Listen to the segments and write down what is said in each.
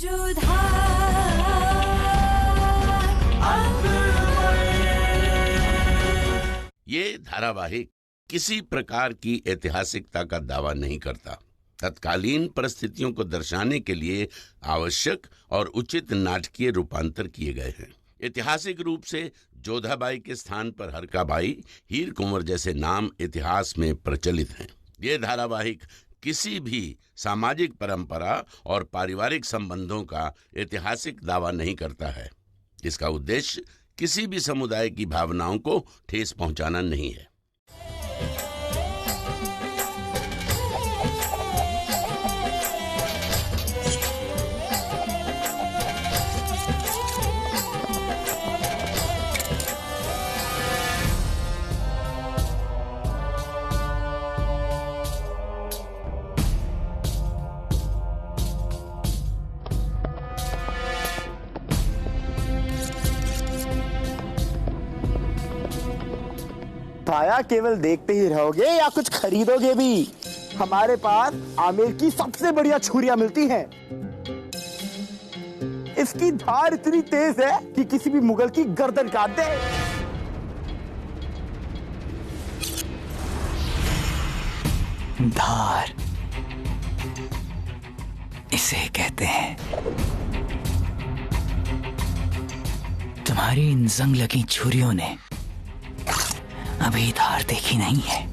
ये धारावाहिक किसी प्रकार की ऐतिहासिकता का दावा नहीं करता। तत्कालीन परिस्थितियों को दर्शाने के लिए आवश्यक और उचित नाटकीय रूपांतर किए गए हैं। ऐतिहासिक रूप से जोधाबाई के स्थान पर हरकाबाई, हीर कुंवर जैसे नाम इतिहास में प्रचलित हैं। ये धारावाहिक किसी भी सामाजिक परंपरा और पारिवारिक संबंधों का ऐतिहासिक दावा नहीं करता है। इसका उद्देश्य किसी भी समुदाय की भावनाओं को ठेस पहुंचाना नहीं है। भाया केवल देखते ही रहोगे या कुछ खरीदोगे भी? हमारे पास आमेर की सबसे बढ़िया छुरियां मिलती हैं। इसकी धार इतनी तेज है कि किसी भी मुगल की गर्दन काट दे। धार इसे कहते हैं। तुम्हारी इन जंग लगी छुरियों ने अभी धार देखी नहीं है।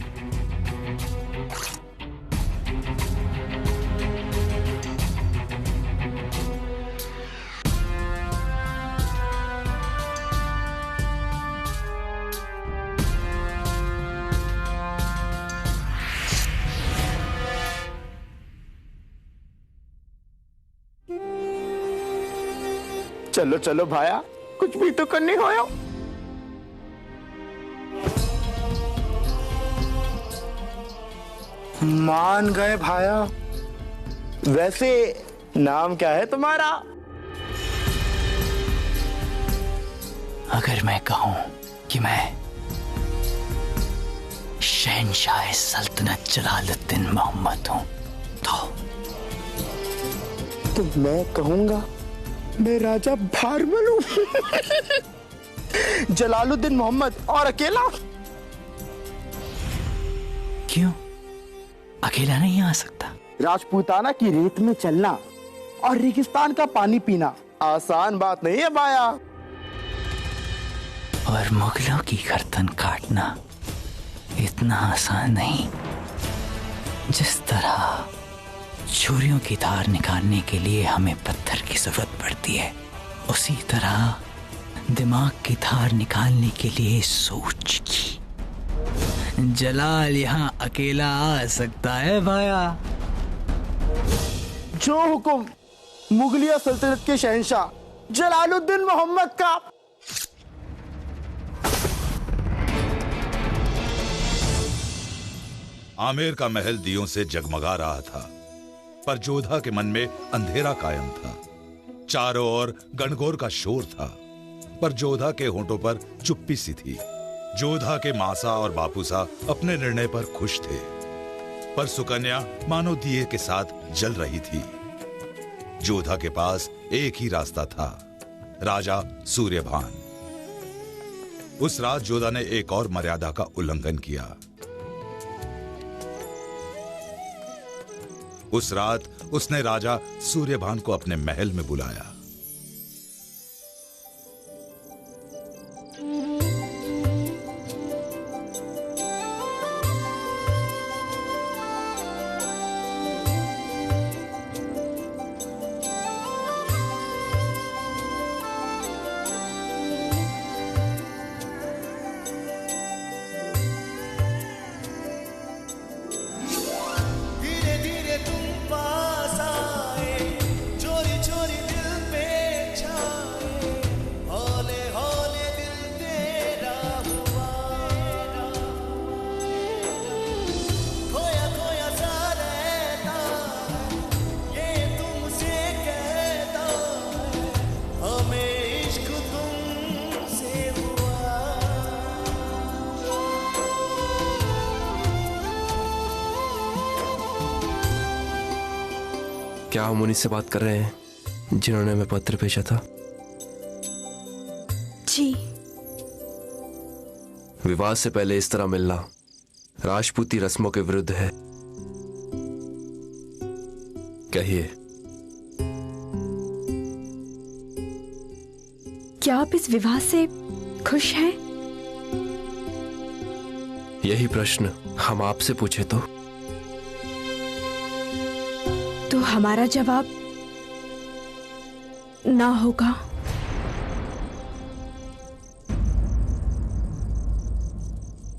चलो चलो भाया, कुछ भी तो करनी हो। मान गए भाया। वैसे नाम क्या है तुम्हारा? अगर मैं कहूं कि मैं शहंशाह सल्तनत जलालुद्दीन मोहम्मद हूं तो मैं कहूंगा मैं राजा भारमल हूं। जलालुद्दीन मोहम्मद और अकेला? क्यों अकेला नहीं आ सकता? राजपूताना की रेत में चलना और रेगिस्तान का पानी पीना आसान बात नहीं है भाया। और मुगलों की गर्दन काटना इतना आसान नहीं। जिस तरह छुरियों की धार निकालने के लिए हमें पत्थर की जरूरत पड़ती है, उसी तरह दिमाग की धार निकालने के लिए सोच की। जलाल यहाँ अकेला आ सकता है भाया। जो हुक्म मुगलिया सल्तनत के शहंशाह जलालुद्दीन मोहम्मद का। आमेर का महल दियों से जगमगा रहा था, पर जोधा के मन में अंधेरा कायम था। चारों ओर गणगौर का शोर था, पर जोधा के होंठों पर चुप्पी सी थी। जोधा के मासा और बापूसा अपने निर्णय पर खुश थे, पर सुकन्या मानो दिए के साथ जल रही थी। जोधा के पास एक ही रास्ता था, राजा सूर्यभान। उस रात जोधा ने एक और मर्यादा का उल्लंघन किया। उस रात उसने राजा सूर्यभान को अपने महल में बुलाया। क्या हम उन्हीं से बात कर रहे हैं जिन्होंने मैं पत्र भेजा था? जी। विवाह से पहले इस तरह मिलना राजपूती रस्मों के विरुद्ध है। कहिए, क्या आप इस विवाह से खुश हैं? यही प्रश्न हम आपसे पूछे तो हमारा जवाब ना होगा।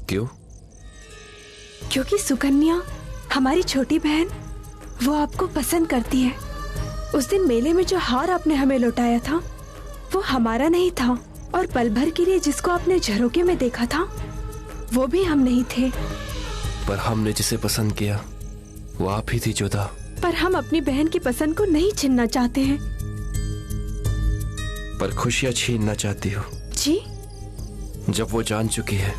क्यों? क्योंकि सुकन्या, हमारी छोटी बहन, वो आपको पसंद करती है। उस दिन मेले में जो हार आपने हमें लौटाया था वो हमारा नहीं था, और पल भर के लिए जिसको आपने झरोके में देखा था वो भी हम नहीं थे। पर हमने जिसे पसंद किया वो आप ही थी जोधा। पर हम अपनी बहन की पसंद को नहीं छीनना चाहते हैं। पर खुशियां छीनना चाहती हो? जी। जब वो जान चुकी है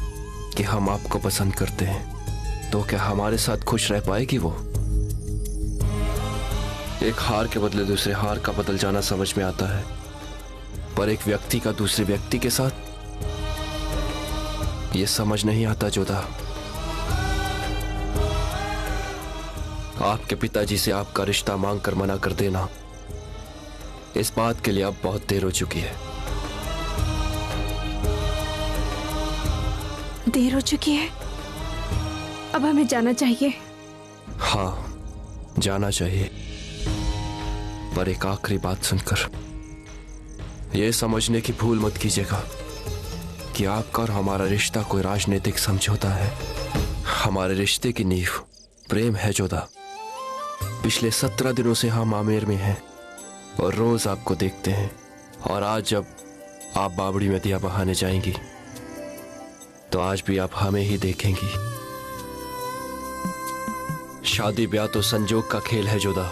कि हम आपको पसंद करते हैं तो क्या हमारे साथ खुश रह पाएगी वो? एक हार के बदले दूसरे हार का बदल जाना समझ में आता है, पर एक व्यक्ति का दूसरे व्यक्ति के साथ ये समझ नहीं आता जोधा। आपके पिताजी से आपका रिश्ता मांग कर मना कर देना, इस बात के लिए अब बहुत देर हो चुकी है। देर हो चुकी है? अब हमें जाना चाहिए। हाँ, जाना चाहिए, पर एक आखिरी बात सुनकर यह समझने की भूल मत कीजिएगा कि आपका और हमारा रिश्ता कोई राजनीतिक समझौता है। हमारे रिश्ते की नींव प्रेम है जोधा। पिछले 17 दिनों से हम आमेर में हैं और रोज आपको देखते हैं, और आज जब आप बावड़ी में दिया बहाने जाएंगी तो आज भी आप हमें ही देखेंगी। शादी ब्याह तो संजोग का खेल है जोधा,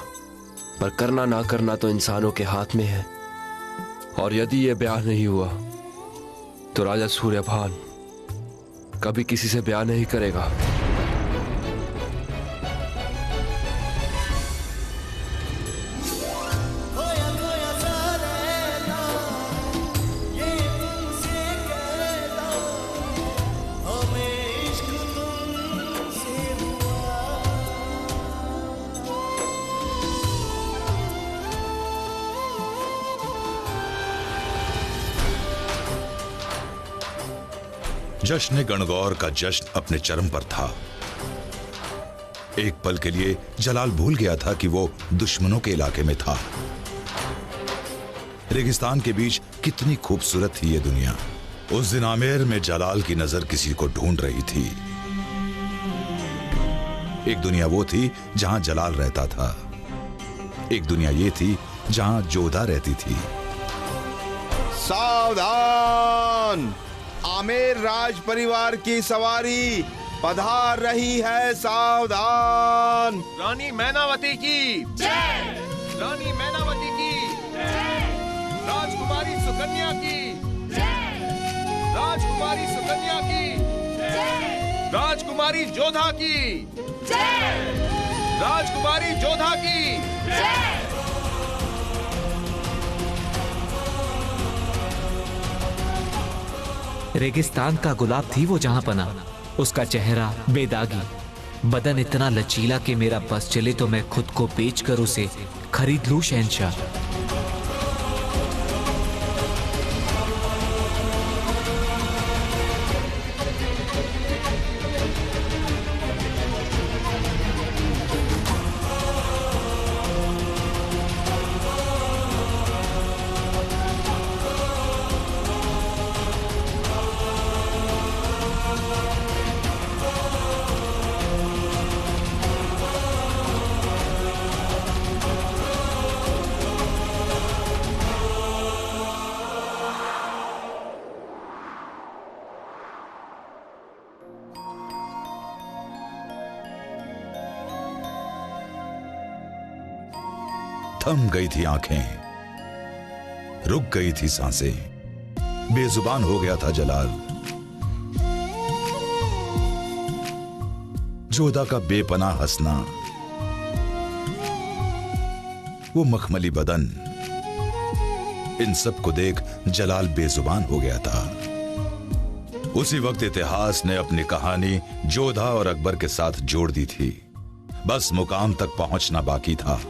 पर करना ना करना तो इंसानों के हाथ में है। और यदि यह ब्याह नहीं हुआ तो राजा सूर्यभान कभी किसी से ब्याह नहीं करेगा। जश्न गणगौर का जश्न अपने चरम पर था। एक पल के लिए जलाल भूल गया था कि वो दुश्मनों के इलाके में था। रेगिस्तान के बीच कितनी खूबसूरत थी ये दुनिया। उस दिन आमेर में जलाल की नजर किसी को ढूंढ रही थी। एक दुनिया वो थी जहां जलाल रहता था, एक दुनिया ये थी जहां जोधा रहती थी। सावधान! आमेर राज परिवार की सवारी पधार रही है, सावधान! रानी मैनावती की जय! रानी मैनावती की जय! राजकुमारी सुकन्या की जय! राजकुमारी सुकन्या की जय! राजकुमारी जोधा की जय! राजकुमारी जोधा की जय! रेगिस्तान का गुलाब थी वो जहां पना, उसका चेहरा बेदागी, बदन इतना लचीला कि मेरा बस चले तो मैं खुद को बेचकर उसे खरीद लूं शहंशाह। थम गई थी आंखें, रुक गई थी सांसें, बेजुबान हो गया था जलाल। जोधा का बेपनाह हंसना, वो मखमली बदन, इन सब को देख जलाल बेजुबान हो गया था। उसी वक्त इतिहास ने अपनी कहानी जोधा और अकबर के साथ जोड़ दी थी। बस मुकाम तक पहुंचना बाकी था।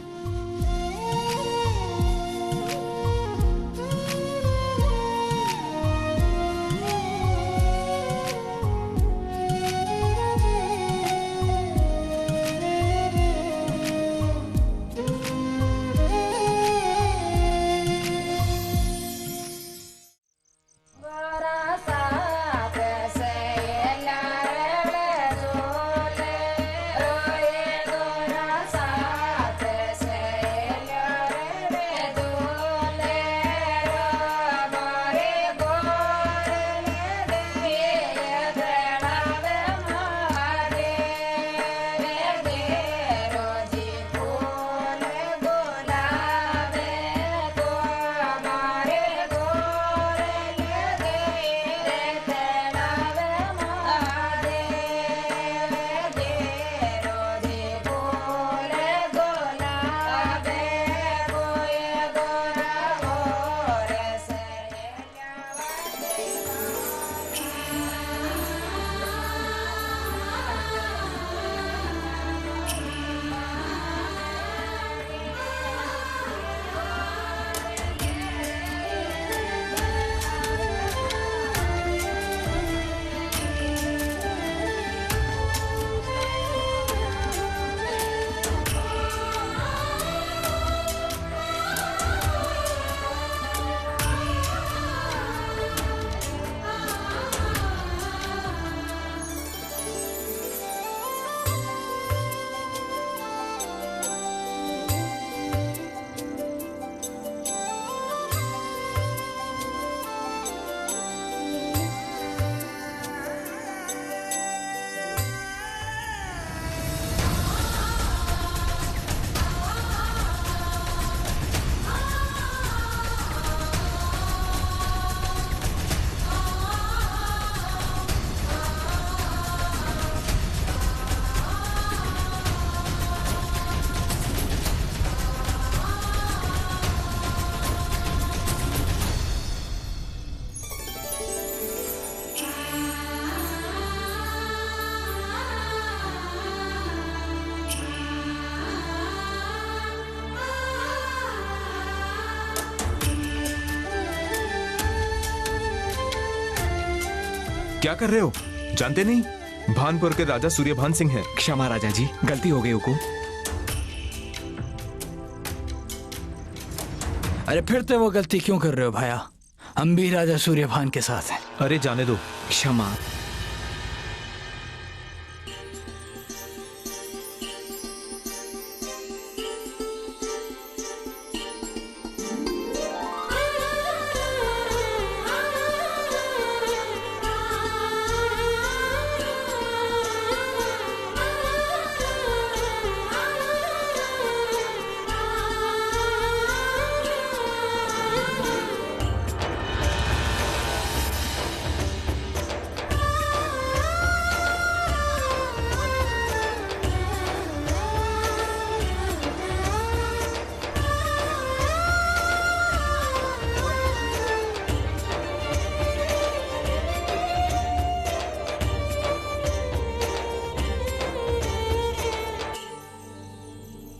क्या कर रहे हो? जानते नहीं भानपुर के राजा सूर्यभान सिंह हैं। क्षमा राजा जी, गलती हो गई हुकुम। अरे फिर तो वो गलती क्यों कर रहे हो भाया? हम भी राजा सूर्यभान के साथ हैं। अरे जाने दो। क्षमा।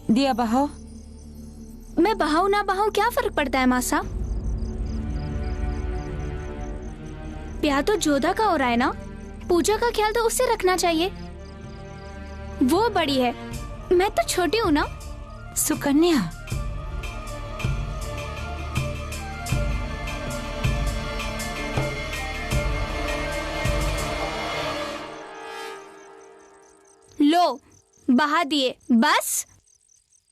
दिया बहाओ। मैं बहाऊ ना बहाऊ क्या फर्क पड़ता है मासा? प्यार तो जोधा का हो रहा है ना। पूजा का ख्याल तो उससे रखना चाहिए, वो बड़ी है, मैं तो छोटी हूँ ना। सुकन्या, लो बहा दिए बस।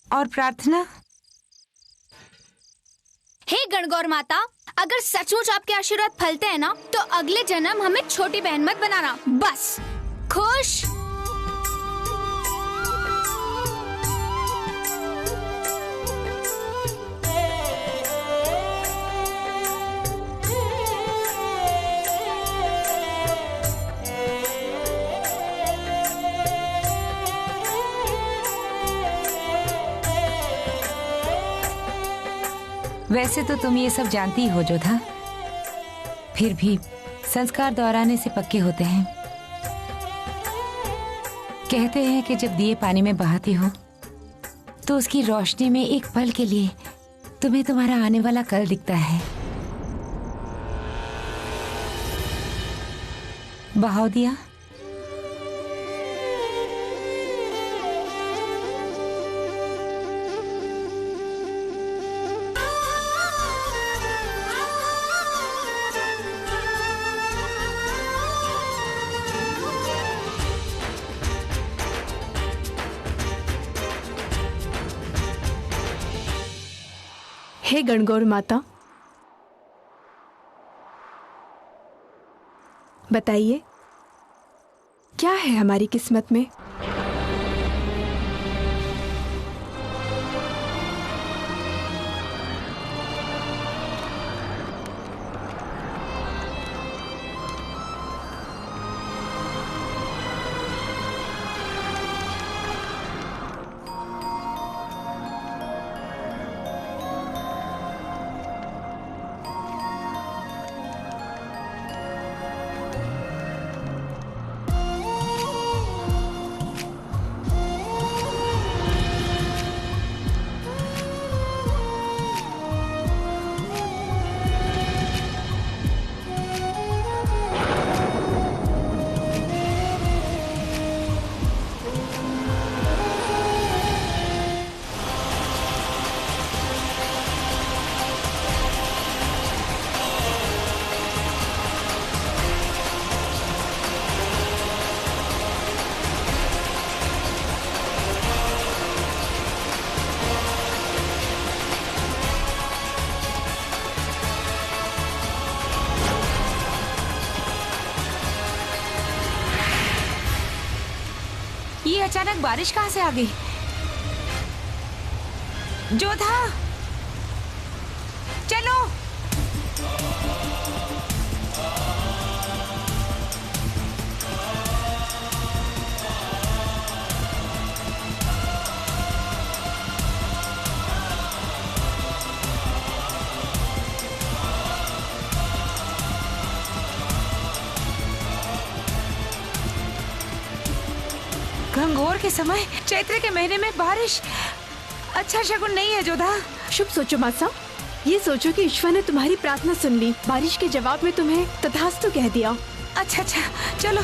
और प्रार्थना? हे गणगौर माता, अगर सचमुच आपके आशीर्वाद फलते हैं ना, तो अगले जन्म हमें छोटी बहन मत बनाना। बस खुश। वैसे तो तुम ये सब जानती ही हो जोधा, फिर भी संस्कार दोहराने से पक्के होते हैं। कहते हैं कि जब दिए पानी में बहाती हो तो उसकी रोशनी में एक पल के लिए तुम्हें तुम्हारा आने वाला कल दिखता है। बहाव दिया। हे गणगौर माता, बताइए क्या है हमारी किस्मत में? ये अचानक बारिश कहाँ से आ गई? जोधा, चलो। घंघोर के समय चैत्र के महीने में बारिश अच्छा शगुन नहीं है जोधा। शुभ सोचो मासा, ये सोचो कि ईश्वर ने तुम्हारी प्रार्थना सुन ली, बारिश के जवाब में तुम्हें तथास्तु कह दिया। अच्छा अच्छा, चलो।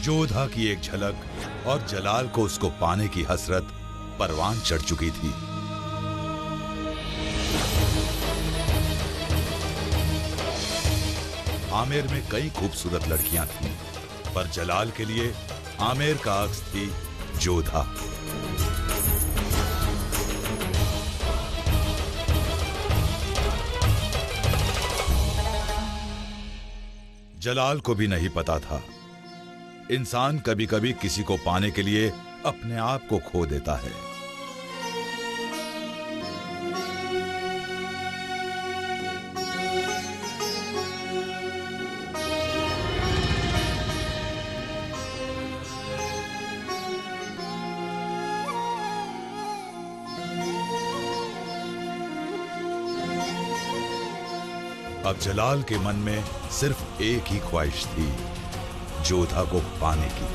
जोधा की एक झलक और जलाल को उसको पाने की हसरत परवान चढ़ चुकी थी। आमेर में कई खूबसूरत लड़कियां थीं, पर जलाल के लिए आमेर का अक्स थी जोधा। जलाल को भी नहीं पता था, इंसान कभी कभी किसी को पाने के लिए अपने आप को खो देता है। अब जलाल के मन में सिर्फ एक ही ख्वाहिश थी, जोधा को पाने की।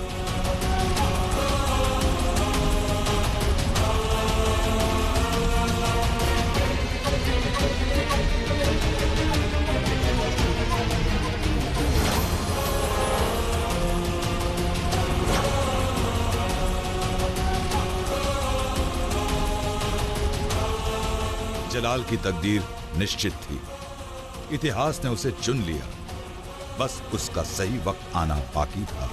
जलाल की तकदीर निश्चित थी। इतिहास ने उसे चुन लिया, बस उसका सही वक्त आना बाकी था।